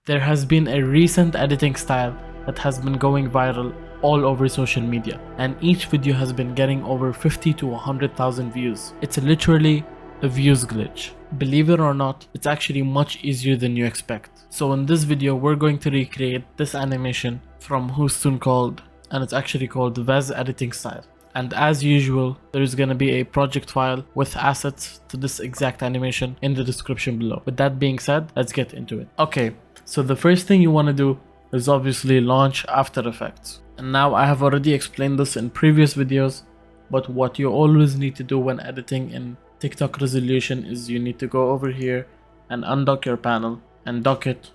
There has been a recent editing style that has been going viral all over social media, and each video has been getting over 50 to 100,000 views. It's literally a views glitch. Believe it or not, it's actually much easier than you expect. So in this video, we're going to recreate this animation from Kold, and it's actually called Vez editing style. And as usual, there's gonna be a project file with assets to this exact animation in the description below. With that being said, let's get into it. Okay, so the first thing you wanna do is obviously launch After Effects. And now I have already explained this in previous videos, but what you always need to do when editing in TikTok resolution is you need to go over here and undock your panel and dock it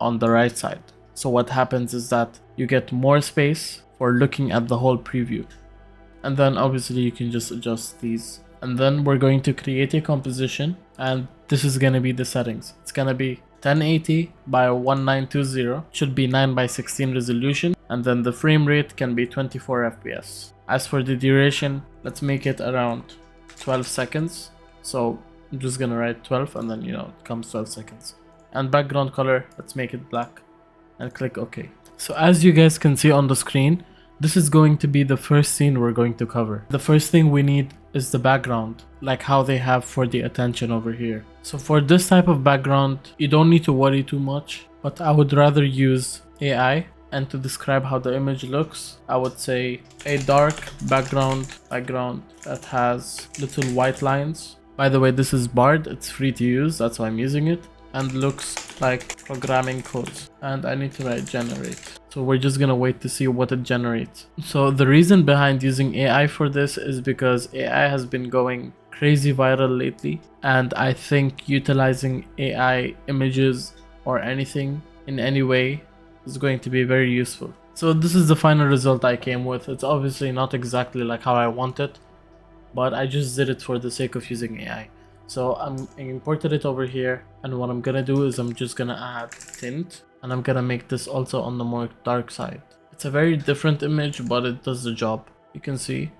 on the right side. So what happens is that you get more space for looking at the whole preview. And then obviously you can just adjust these. And then we're going to create a composition, and this is going to be the settings. It's going to be 1080 by 1920, should be 9:16 resolution, and then the frame rate can be 24 FPS. As for the duration, let's make it around 12 seconds. So I'm just going to write 12 and then it comes 12 seconds. And background color, let's make it black and click OK. So as you guys can see on the screen, this is going to be the first scene we're going to cover. The first thing we need is the background, like how they have for the attention over here. So for this type of background, you don't need to worry too much, but I would rather use AI. And to describe how the image looks, I would say a dark background that has little white lines. By the way, this is Bard, it's free to use, that's why I'm using it, and looks like programming codes. And I need to write generate. So we're just gonna wait to see what it generates. So the reason behind using AI for this is because AI has been going crazy viral lately, and I think utilizing AI images or anything in any way is going to be very useful. So this is the final result I came with. It's obviously not exactly like how I want it, but I just did it for the sake of using AI. So I imported it over here, and what I'm gonna do is I'm just gonna add tint, and I'm gonna make this also on the more dark side. It's a very different image, but it does the job. You can see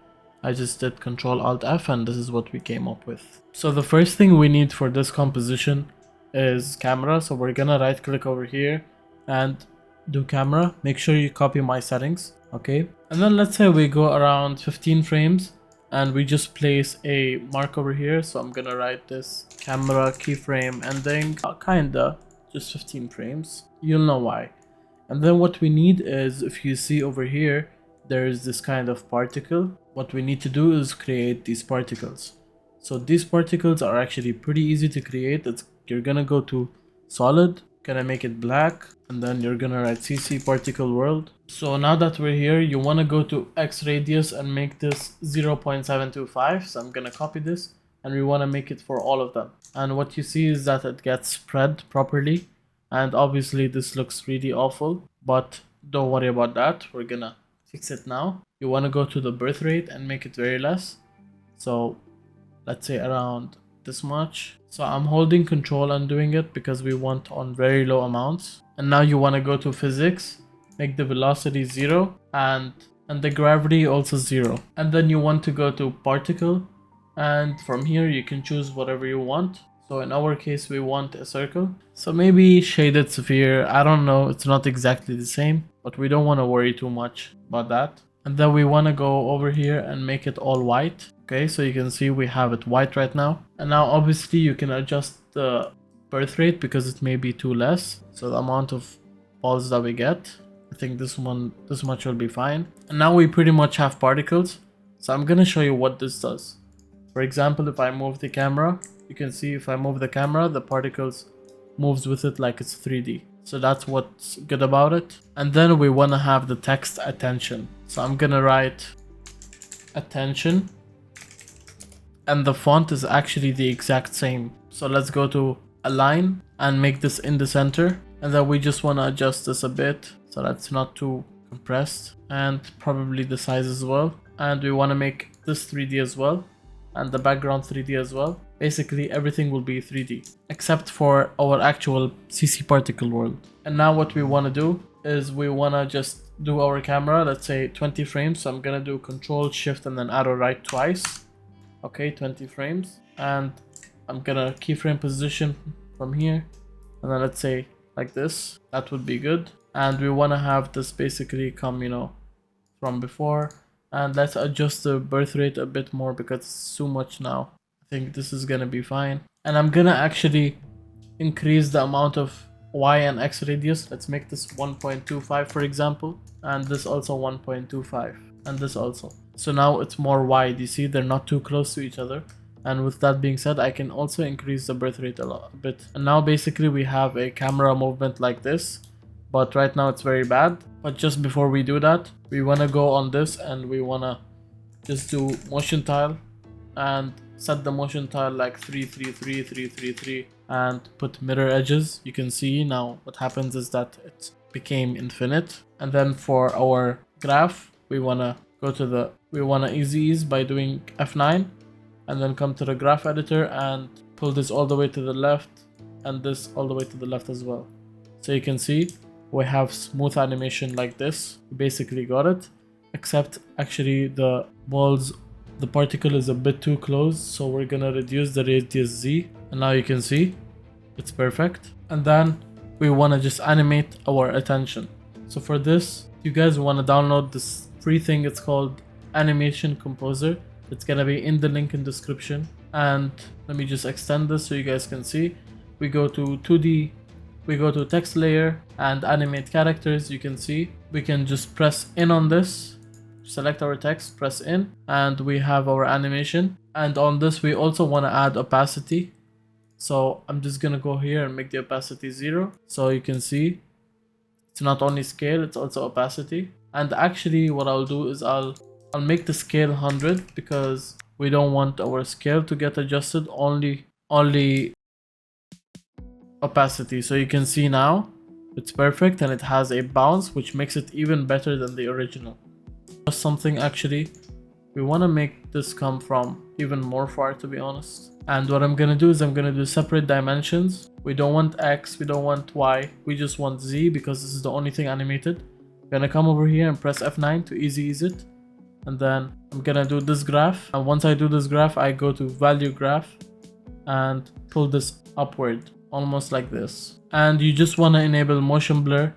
I just did Ctrl-Alt-F, and this is what we came up with. So the first thing we need for this composition is camera. So we're gonna right click over here and do camera. Make sure you copy my settings, okay? And then let's say we go around 15 frames and we just place a mark over here. So I'm gonna write this camera keyframe ending, kinda just 15 frames. You'll know why. And then what we need is, if you see over here, there is this kind of particle. What we need to do is create these particles. So these particles are actually pretty easy to create. You're gonna go to solid, gonna make it black, and then you're gonna write CC particle world. So now that we're here, you wanna go to X radius and make this 0.725. So I'm gonna copy this, and we wanna make it for all of them. And what you see is that it gets spread properly. And obviously this looks really awful, but don't worry about that. We're gonna fix it now. You wanna go to the birth rate and make it very less. So let's say around this much. So I'm holding control and doing it because we want on very low amounts. And now you want to go to physics, make the velocity 0 and the gravity also 0. And then you want to go to particle, and from here you can choose whatever you want. So in our case we want a circle, so maybe shaded sphere. I don't know, it's not exactly the same, but we don't want to worry too much about that. And then we want to go over here and make it all white. Okay, so you can see we have it white right now. And now obviously you can adjust the birth rate because it may be too less. So the amount of balls that we get, I think this much will be fine. And now we pretty much have particles. So I'm gonna show you what this does. For example, if I move the camera, you can see if I move the camera, the particles moves with it like it's 3D. So that's what's good about it. And then we wanna have the text attention. So I'm gonna write attention. And the font is actually the exact same. So let's go to align and make this in the center. And then we just want to adjust this a bit so that's not too compressed. And probably the size as well. And we want to make this 3D as well. And the background 3D as well. Basically everything will be 3D. Except for our actual CC particle world. And now what we want to do is we want to just do our camera. Let's say 20 frames. So I'm going to do Control Shift and then arrow right twice. Okay, 20 frames, and I'm gonna keyframe position from here, and then let's say like this. That would be good. And we want to have this basically come, you know, from before. And let's adjust the birth rate a bit more because it's too much now. I think this is gonna be fine. And I'm gonna actually increase the amount of y and x radius. Let's make this 1.25 for example, and this also 1.25, and this also. So now it's more wide. You see, they're not too close to each other. And with that being said, I can also increase the birth rate a bit. And now basically we have a camera movement like this, but right now it's very bad. But just before we do that, we want to go on this and we want to just do motion tile and set the motion tile like 333 333 and put mirror edges. You can see now what happens is that it became infinite. And then for our graph, we want to go to the, we want to easy ease by doing F9 and then come to the graph editor and pull this all the way to the left and this all the way to the left as well. So you can see we have smooth animation like this. We basically got it, except actually the balls, the particle is a bit too close, so we're gonna reduce the radius Z, and now you can see it's perfect. And then we want to just animate our attention. So for this, you guys want to download this free thing. It's called Animation Composer. It's gonna be in the link in description. And let me just extend this so you guys can see. We go to 2D, we go to text layer and animate characters. You can see we can just press in on this, select our text, press in, and we have our animation. And on this we also want to add opacity. So I'm just gonna go here and make the opacity 0. So you can see it's not only scale, it's also opacity. And actually what I'll do is I'll make the scale 100 because we don't want our scale to get adjusted, only opacity. So you can see now it's perfect and it has a bounce, which makes it even better than the original. Just something actually, we want to make this come from even more far, to be honest. And what I'm gonna do is I'm gonna do separate dimensions. We don't want X, we don't want Y, we just want Z because this is the only thing animated. I'm gonna come over here and press F9 to easy ease it. And then I'm gonna do this graph. And once I do this graph, I go to value graph and pull this upward, almost like this. And you just wanna enable motion blur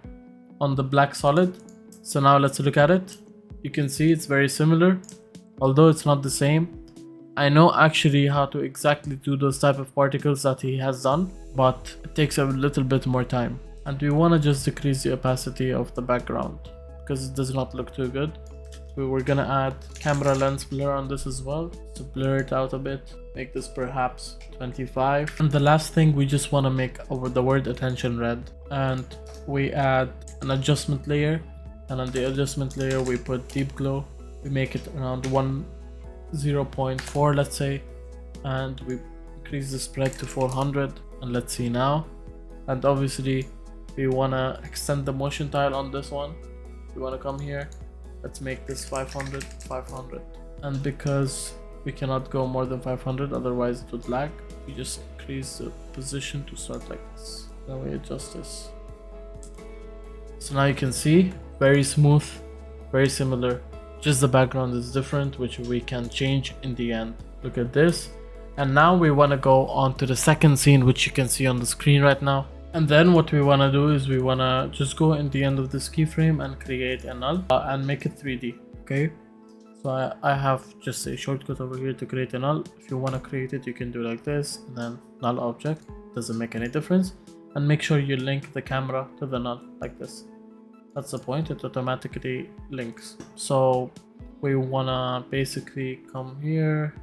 on the black solid. So now let's look at it. You can see it's very similar, although it's not the same. I know actually how to exactly do those type of particles that he has done, but it takes a little bit more time. And we want to just decrease the opacity of the background because it does not look too good. We're gonna add camera lens blur on this as well to blur it out a bit, make this perhaps 25. And the last thing, we just want to make over the word attention red, and we add an adjustment layer, and on the adjustment layer we put deep glow. We make it around 0.4 let's say, and we increase the spread to 400, and let's see now. And obviously we want to extend the motion tile on this one. We want to come here, let's make this 500, and because we cannot go more than 500 otherwise it would lag, we just increase the position to start like this. Then we adjust this. So now you can see very smooth, very similar, just the background is different, which we can change in the end. Look at this. And now we want to go on to the second scene, which you can see on the screen right now. And then what we want to do is we want to just go in the end of this keyframe and create a null and make it 3D. Okay, so I have just a shortcut over here to create a null. If you want to create it, you can do like this, and then null object, doesn't make any difference. And make sure you link the camera to the null like this. That's the point, it automatically links. So we wanna basically come here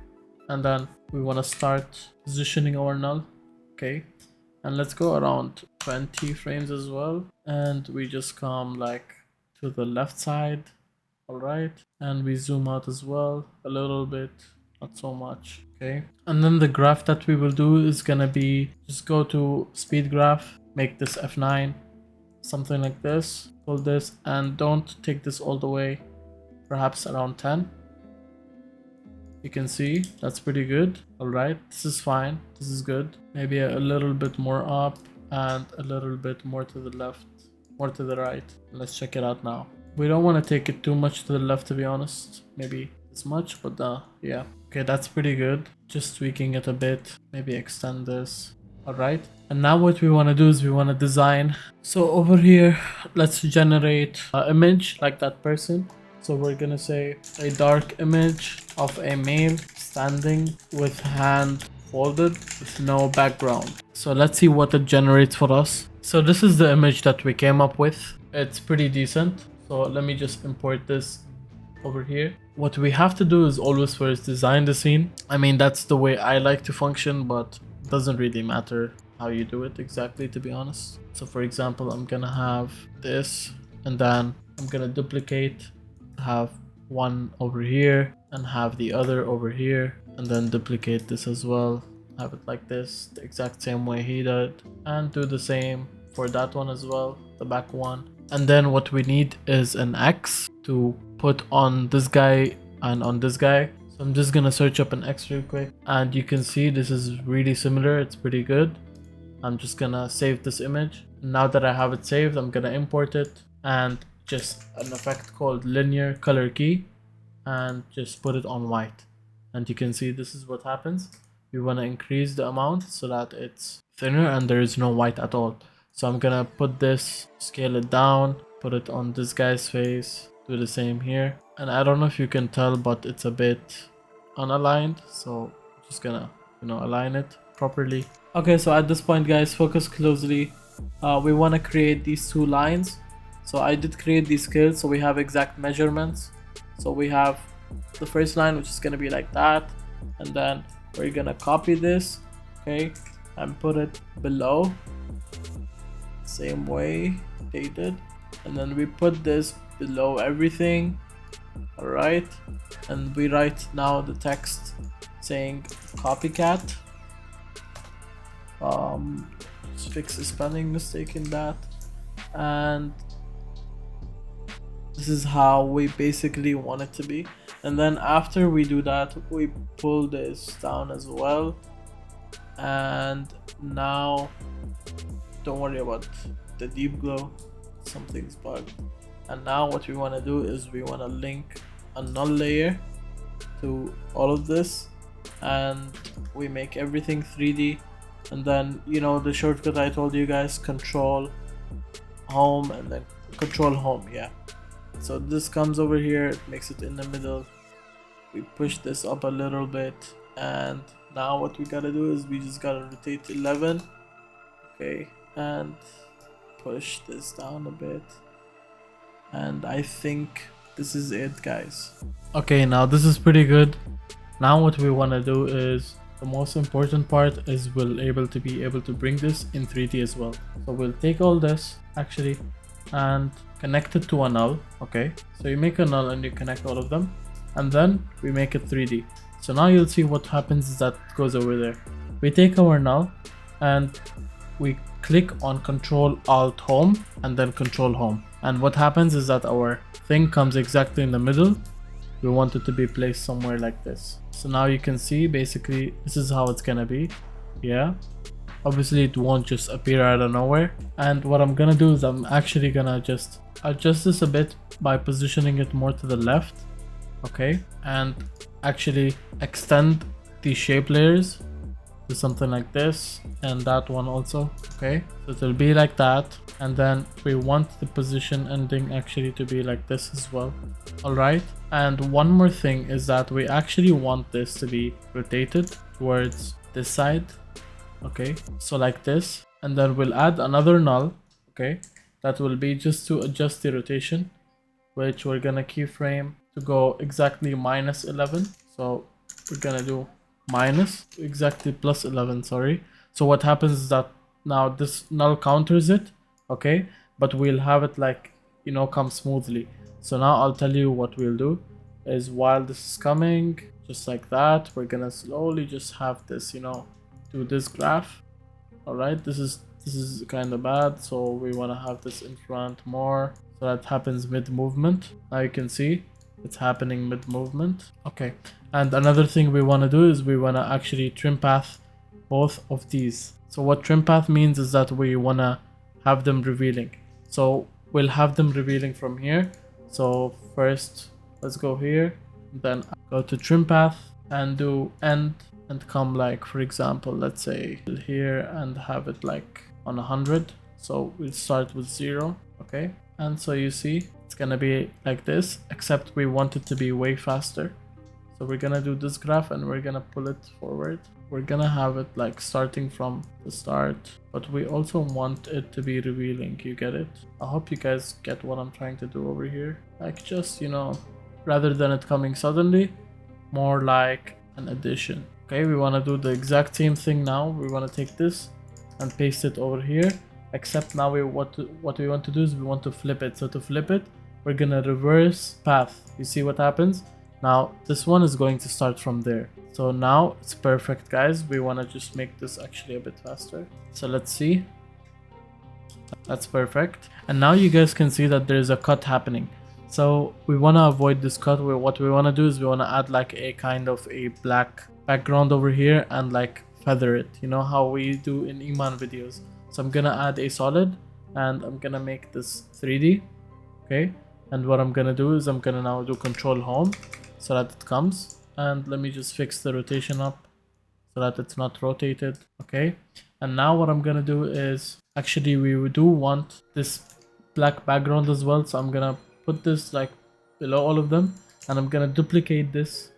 and then we wanna start positioning our null. Okay, and let's go around 20 frames as well, and we just come like to the left side. All right, and we zoom out as well a little bit, not so much. Okay, and then the graph that we will do is gonna be, just go to speed graph, make this F9, something like this, pull this, and don't take this all the way, perhaps around 10. You can see that's pretty good. All right, this is fine, this is good. Maybe a little bit more up and a little bit more to the left, more to the right. Let's check it out now. We don't want to take it too much to the left, to be honest, maybe this much, but yeah, okay, that's pretty good. Just tweaking it a bit, maybe extend this. Alright, and now what we want to do is we want to design. So over here, let's generate an image like that person. So we're gonna say a dark image of a male standing with hand folded with no background. So let's see what it generates for us. So this is the image that we came up with. It's pretty decent. So let me just import this over here. What we have to do is always first design the scene. I mean, that's the way I like to function, but it doesn't really matter how you do it exactly, to be honest. So for example, I'm gonna have this, and then I'm gonna duplicate, have one over here and have the other over here, and then duplicate this as well, have it like this, the exact same way he did, and do the same for that one as well, the back one. And then what we need is an X to put on this guy and on this guy. So I'm just gonna search up an X real quick, and you can see this is really similar. It's pretty good. I'm just gonna save this image. Now that I have it saved, I'm gonna import it and just an effect called linear color key, and just put it on white. And you can see this is what happens. We want to increase the amount so that it's thinner and there is no white at all. So I'm gonna put this, scale it down, put it on this guy's face, do the same here. And I don't know if you can tell, but it's a bit unaligned, so just gonna, align it properly. Okay, so at this point, guys, focus closely. We want to create these two lines. So I did create these scales, so we have exact measurements. So we have the first line, which is gonna be like that, and then we're gonna copy this, okay, and put it below, same way they did, and then we put this below everything. All right, and we write now the text saying copycat. Just fix the spelling mistake in that, and this is how we basically want it to be. And then after we do that, we pull this down as well. And now don't worry about the deep glow, something's bugged. And now what we want to do is we want to link a null layer to all of this, and we make everything 3D. And then, the shortcut I told you guys, control home, and then control home, yeah. So this comes over here, it makes it in the middle. We push this up a little bit, and now what we gotta do is we just gotta rotate 11, okay, and push this down a bit. And I think this is it, guys. Okay, now this is pretty good. Now what we want to do is, the most important part is we'll be able to bring this in 3D as well. So we'll take all this actually and connect it to a null. Okay, so you make a null and you connect all of them, and then we make it 3D. So now you'll see what happens is that it goes over there. We take our null and we click on Control Alt Home and then Control Home, and what happens is that our thing comes exactly in the middle. We want it to be placed somewhere like this. So now you can see basically this is how it's gonna be. Yeah, obviously it won't just appear out of nowhere. And what I'm gonna do is I'm actually gonna just adjust this a bit by positioning it more to the left, okay, and actually extend these shape layers to something like this, and that one also, okay. So it'll be like that, and then we want the position ending actually to be like this as well. All right, and one more thing is that we actually want this to be rotated towards this side, okay, so like this. And then we'll add another null, okay, that will be just to adjust the rotation, which we're gonna keyframe to go exactly -11. So we're gonna do exactly +11, sorry. So what happens is that now this null counters it, okay, but we'll have it like, come smoothly. So now I'll tell you what we'll do is, while this is coming just like that, we're gonna slowly just have this, do this graph. All right, this is kind of bad, so we want to have this in front more, so that happens mid movement. Now you can see it's happening mid movement, okay. And another thing we want to do is we want to actually trim path both of these. So what trim path means is that we want to have them revealing. So we'll have them revealing from here. So first let's go here, then go to trim path and do end and come like, for example, let's say here and have it like on 100. So we'll start with 0, okay? And so you see it's gonna be like this, except we want it to be way faster. So we're gonna do this graph and we're gonna pull it forward. We're gonna have it like starting from the start, but we also want it to be revealing, you get it? I hope you guys get what I'm trying to do over here. Like just, you know, rather than it coming suddenly, more like an addition. Okay, we wanna do the exact same thing now. We wanna take this and paste it over here, except now what we want to do is we want to flip it. So to flip it, we're gonna reverse path. You see what happens? Now this one is going to start from there. So now it's perfect, guys. We want to just make this actually a bit faster. So let's see. That's perfect. And now you guys can see that there's a cut happening. So we want to avoid this cut. What we want to do is we want to add like a kind of a black background over here and like feather it. You know how we do in Iman videos. So I'm gonna add a solid and I'm gonna make this 3D. Okay. And what I'm gonna do is I'm gonna now do Control Home so that it comes, and let me just fix the rotation up so that it's not rotated. Okay, and now what I'm gonna do is actually we do want this black background as well, so I'm gonna put this like below all of them and I'm gonna duplicate this.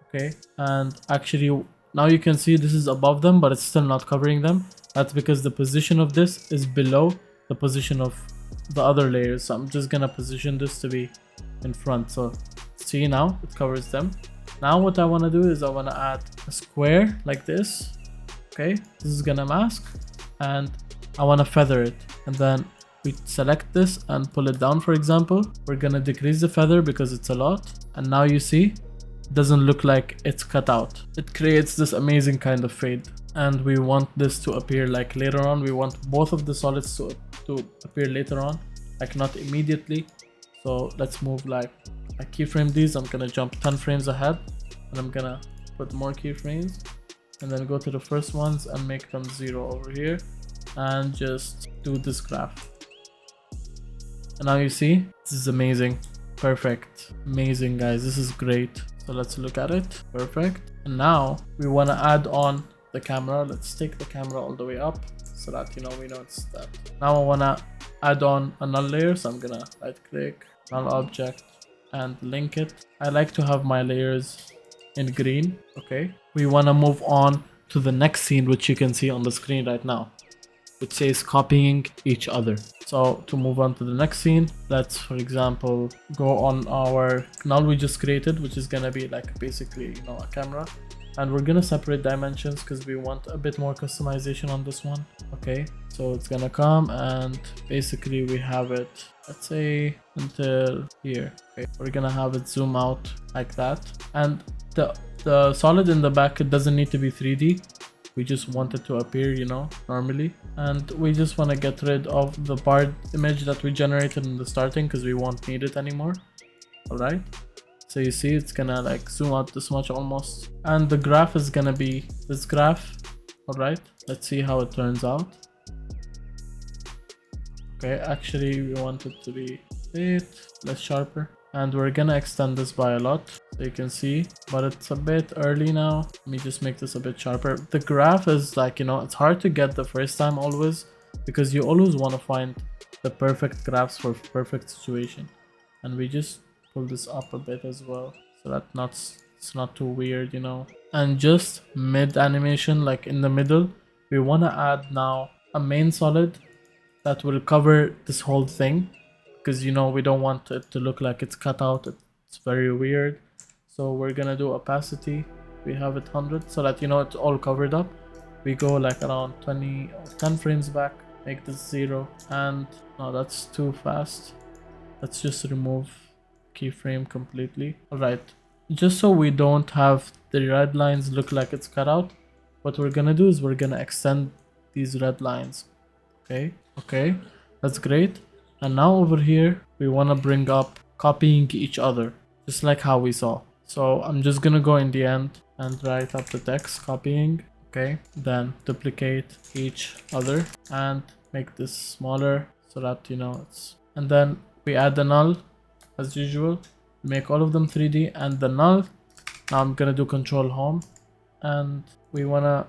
Okay, and actually now you can see this is above them but it's still not covering them. That's because the position of this is below the position of the other layers. So I'm just gonna position this to be in front. So see, now it covers them. Now what I want to do is I want to add a square like this. Okay, this is gonna mask and I want to feather it, and then we select this and pull it down. For example, we're gonna decrease the feather because it's a lot, and now you see it doesn't look like it's cut out. It creates this amazing kind of fade, and we want this to appear like later on. We want both of the solids to appear later on, like not immediately. So let's move like I keyframe these. I'm gonna jump 10 frames ahead and I'm gonna put more keyframes and then go to the first ones and make them 0 over here and just do this graph. And now you see this is amazing. Perfect. Amazing, guys. This is great. So let's look at it. Perfect. And now we want to add on the camera. Let's take the camera all the way up so that, you know, we know it's that. Now I want to add on a null layer, so I'm gonna right click, null object, and link it. I like to have my layers in green. Okay, we want to move on to the next scene, which you can see on the screen right now, which says copying each other. So to move on to the next scene, let's for example go on our null we just created, which is gonna be like basically, you know, a camera, and we're gonna separate dimensions because we want a bit more customization on this one. Okay, so it's gonna come and basically we have it, let's say until here. Okay, we're gonna have it zoom out like that, and the solid in the back, it doesn't need to be 3D. We just want it to appear, you know, normally, and we just want to get rid of the bar image that we generated in the starting because we won't need it anymore. All right, so you see it's gonna like zoom out this much almost, and the graph is gonna be this graph. All right, let's see how it turns out. Okay, actually we want it to be a bit less sharper, and we're gonna extend this by a lot so you can see, but it's a bit early now. Let me just make this a bit sharper. The graph is like, you know, it's hard to get the first time always because you always want to find the perfect graphs for perfect situation, and we just pull this up a bit as well so that it's not too weird, you know. And just mid animation, like in the middle, we want to add now a main solid that will cover this whole thing, because, you know, we don't want it to look like it's cut out. It's very weird. So we're gonna do opacity. We have it 100 so that, you know, it's all covered up. We go like around 20 or 10 frames back, make this 0, and no, that's too fast. Let's just remove keyframe completely. All right, just so we don't have the red lines look like it's cut out, what we're gonna do is we're gonna extend these red lines. Okay, that's great. And now over here we want to bring up copying each other, just like how we saw. So I'm just gonna go in the end and write up the text copying. Okay, then duplicate each other and make this smaller so that, you know, it's, and then we add the null as usual, make all of them 3D, and the null, now I'm gonna do Control Home and we wanna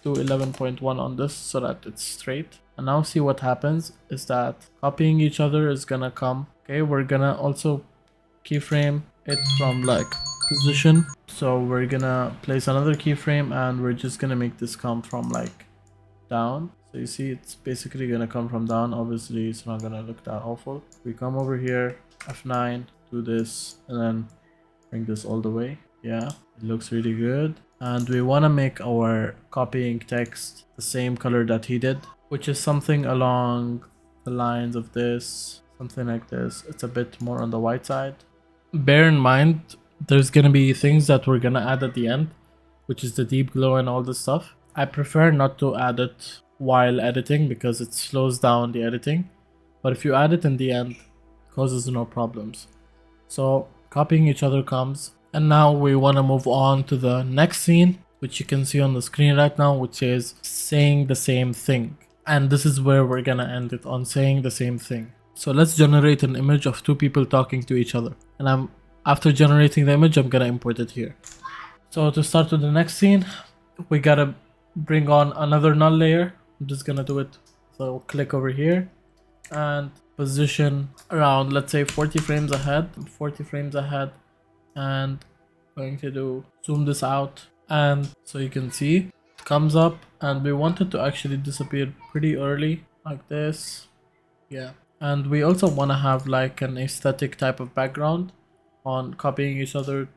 do 11.1 on this so that it's straight. And now see what happens is that copying each other is gonna come. Okay, we're gonna also keyframe it from like position. So we're gonna place another keyframe and we're just gonna make this come from like down. So you see it's basically gonna come from down. Obviously it's not gonna look that awful. We come over here, F9, do this, and then bring this all the way. Yeah, it looks really good. And we want to make our copying text the same color that he did, which is something along the lines of this, something like this. It's a bit more on the white side. Bear in mind there's gonna be things that we're gonna add at the end, which is the deep glow and all this stuff. I prefer not to add it while editing because it slows down the editing, but if you add it in the end, it causes no problems. So copying each other comes, and now we want to move on to the next scene, which you can see on the screen right now, which is saying the same thing. And this is where we're gonna end it, on saying the same thing. So let's generate an image of two people talking to each other, and after generating the image, I'm gonna import it here. So to start with the next scene, we gotta bring on another null layer. I'm just gonna do it. So click over here and position around, let's say 40 frames ahead, and going to do zoom this out, and so you can see it comes up, and we want it to actually disappear pretty early like this. Yeah, and we also want to have like an aesthetic type of background on copying each other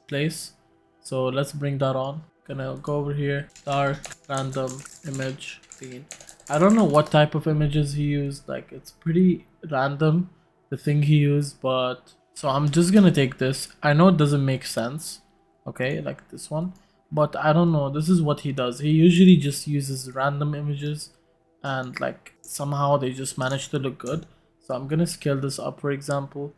place. So let's bring that on. Gonna go over here, dark random image scene. I don't know what type of images he used, like it's pretty random the thing he used, but so I'm just gonna take this. I know it doesn't make sense, okay, like this one, but I don't know, this is what he does. He usually just uses random images and like somehow they just manage to look good. So I'm gonna scale this up, for example,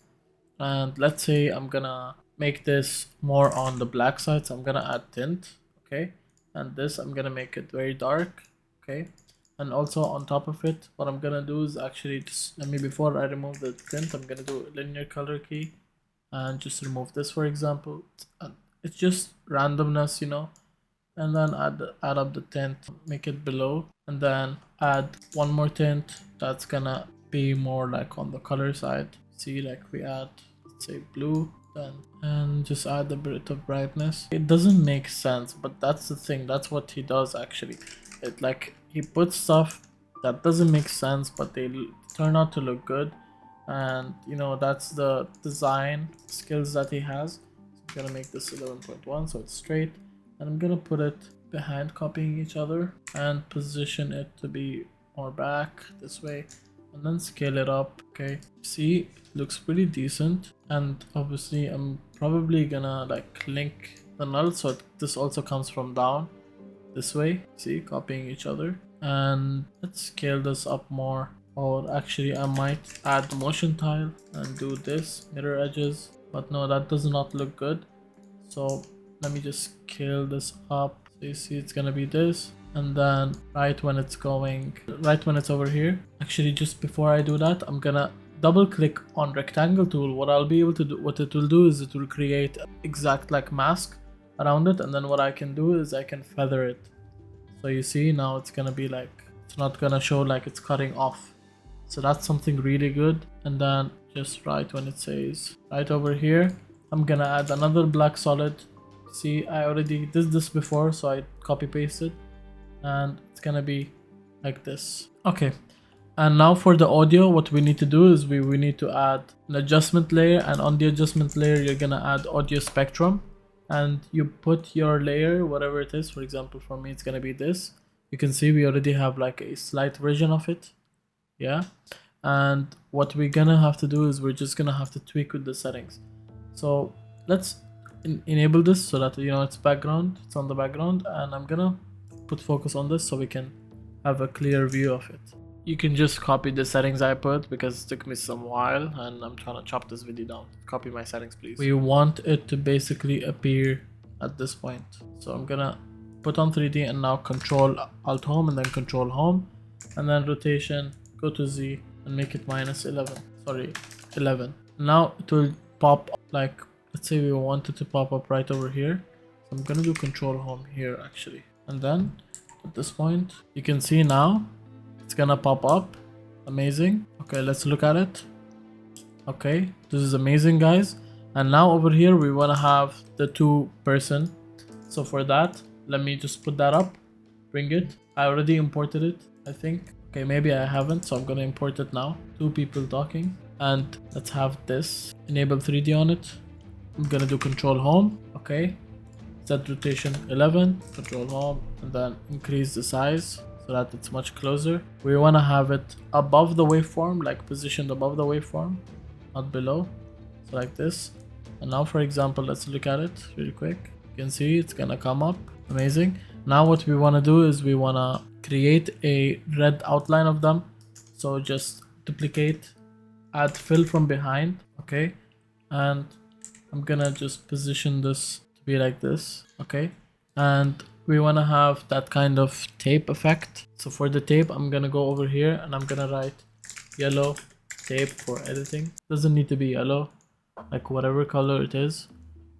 and let's say I'm gonna make this more on the black side, so I'm gonna add tint, okay, and this I'm gonna make it very dark, okay. And also on top of it, what I'm gonna do is actually just before I remove the tint, I'm gonna do a linear color key and just remove this, for example. It's just randomness, you know. And then add up the tint, make it below, and then add one more tint that's gonna be more like on the color side. See, like we add, let's say blue, then and just add a bit of brightness. It doesn't make sense, but that's the thing. That's what he does actually. It like he puts stuff that doesn't make sense, but they turn out to look good, and you know that's the design skills that he has. So I'm gonna make this 11.1 so it's straight, and I'm gonna put it behind copying each other and position it to be more back this way, and then scale it up. Okay, see, it looks pretty decent, and obviously I'm probably gonna like link the null so this also comes from down this way. See, copying each other, and let's scale this up more. Or actually I might add the motion tile and do this mirror edges, but no, that does not look good. So let me just scale this up. So you see it's gonna be this, and then right when it's over here, actually just before I do that, I'm gonna double click on rectangle tool. What I'll be able to do, what it will do is it will create exact like mask around it, and then what I can do is I can feather it. So you see now it's gonna be like, it's not gonna show like it's cutting off. So that's something really good. And then just right when it says right over here, I'm gonna add another black solid. See, I already did this before, so I copy pasted, and it's gonna be like this. Okay, and now for the audio, what we need to do is we need to add an adjustment layer, and on the adjustment layer you're gonna add audio spectrum, and you put your layer whatever it is. For example, for me it's gonna be this. You can see we already have like a slight version of it. Yeah, and what we're gonna have to do is we're just gonna have to tweak with the settings. So let's enable this so that you know it's background, it's on the background, and I'm gonna put focus on this so we can have a clear view of it. You can just copy the settings I put because it took me some while and I'm trying to chop this video down. Copy my settings, please. We want it to basically appear at this point. So I'm gonna put on 3D and now Control Alt Home and then Control Home, and then rotation, go to Z and make it -11. Now it will pop, like let's say we want it to pop up right over here. So I'm gonna do control home here actually. And then at this point, you can see now it's gonna pop up. Amazing. Okay, let's look at it. Okay, this is amazing, guys. And now over here, we wanna have the 2-person. So for that, let me just put that up, bring it. I already imported it, I think. Okay, maybe I haven't, so I'm gonna import it now. 2 people talking. And let's have this. Enable 3D on it. I'm gonna do control home. Okay. Set rotation 11, control home, and then increase the size so that it's much closer. We wanna have it above the waveform, like positioned above the waveform, not below. So like this. And now for example, let's look at it really quick. You can see it's gonna come up. Amazing. Now what we wanna do is we wanna create a red outline of them. So just duplicate, add fill from behind, okay? And I'm gonna just position this to be like this, okay? And we wanna have that kind of tape effect. So for the tape, I'm gonna go over here and I'm gonna write yellow tape for editing. Doesn't need to be yellow, like whatever color it is.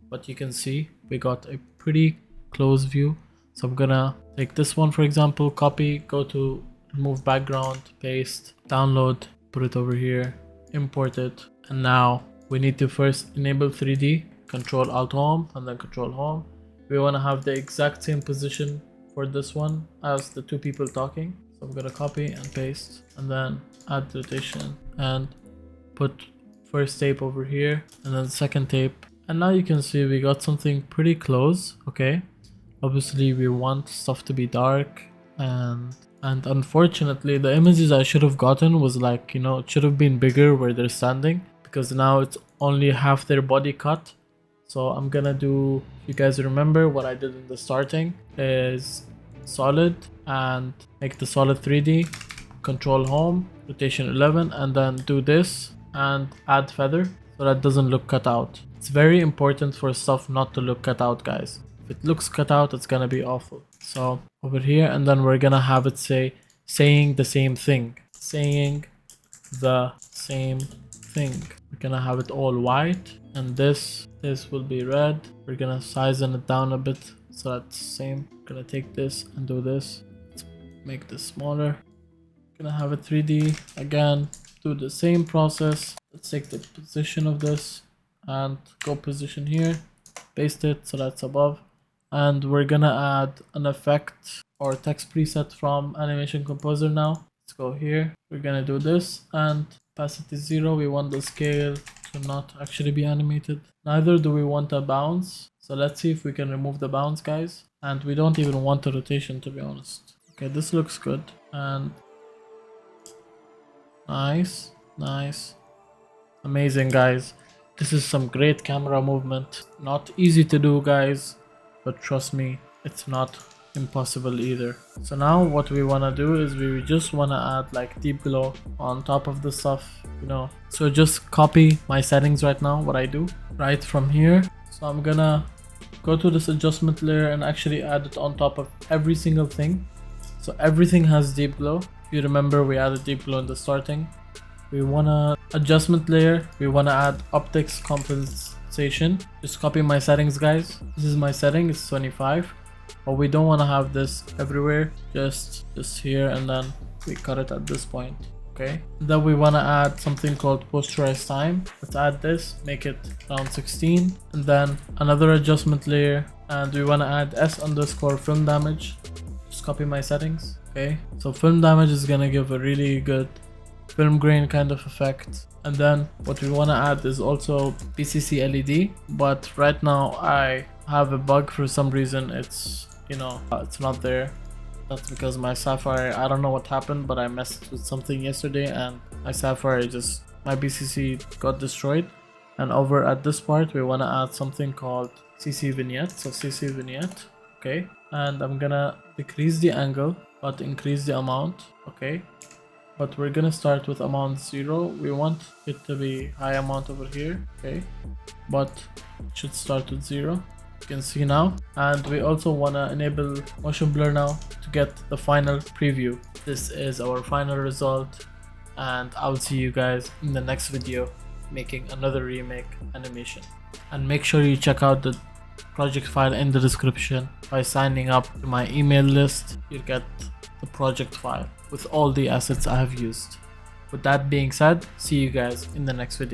But you can see we got a pretty close view. So I'm gonna take this one, for example, copy, go to remove background, paste, download, put it over here, import it. And now we need to first enable 3D, control alt home, and then control home. We wanna have the exact same position for this one as the 2 people talking. So I'm gonna copy and paste, and then add rotation and put first tape over here, and then second tape. And now you can see we got something pretty close, okay? Obviously we want stuff to be dark, and unfortunately the images I should have gotten was like, you know, it should have been bigger where they're standing, because now it's only half their body cut. So I'm gonna do, if you guys remember what I did in the starting, is solid and make the solid 3D, control home, rotation 11, and then do this and add feather so that doesn't look cut out. It's very important for stuff not to look cut out, guys. If it looks cut out, it's gonna be awful. So over here, and then we're gonna have it saying the same thing. Saying the same thing. We're gonna have it all white, and this will be red. We're gonna sizen it down a bit so that's the same. Gonna take this and do this. Let's make this smaller. Gonna have it 3D again. Do the same process. Let's take the position of this and go position here. Paste it so that's above. And we're gonna add an effect or text preset from Animation Composer now. Let's go here. We're gonna do this and opacity 0. We want the scale to not actually be animated. Neither do we want a bounce. So let's see if we can remove the bounce, guys. And we don't even want a rotation, to be honest. Okay, this looks good. And nice, nice. Amazing, guys. This is some great camera movement. Not easy to do, guys. But trust me, it's not impossible either. So now what we want to do is we just want to add like deep glow on top of the stuff, you know. So just copy my settings right now, what I do right from here. So I'm gonna go to this adjustment layer and actually add it on top of every single thing. So everything has deep glow. If you remember, we added deep glow in the starting. We wanna adjustment layer, we wanna add optics compensation. Just copy my settings, guys. This is my setting, it's 25. But we don't wanna have this everywhere, just here, and then we cut it at this point. Okay. Then we wanna add something called posterize time. Let's add this, make it around 16, and then another adjustment layer, and we wanna add s_film damage. Just copy my settings. Okay. So film damage is gonna give a really good film grain kind of effect. And then what we want to add is also PCC LED, but right now I have a bug for some reason. It's, you know, it's not there. That's because my Sapphire, I don't know what happened, but I messed with something yesterday and my Sapphire my BCC got destroyed. And over at this part we want to add something called CC vignette. So CC vignette, okay, and I'm gonna decrease the angle but increase the amount, okay. But we're gonna start with amount 0. We want it to be high amount over here, okay, but it should start with 0. You can see now. And we also wanna enable motion blur now to get the final preview. This is our final result, and I'll see you guys in the next video making another remake animation. And make sure you check out the project file in the description. By signing up to my email list, you'll get the project file with all the assets I have used. With that being said, see you guys in the next video.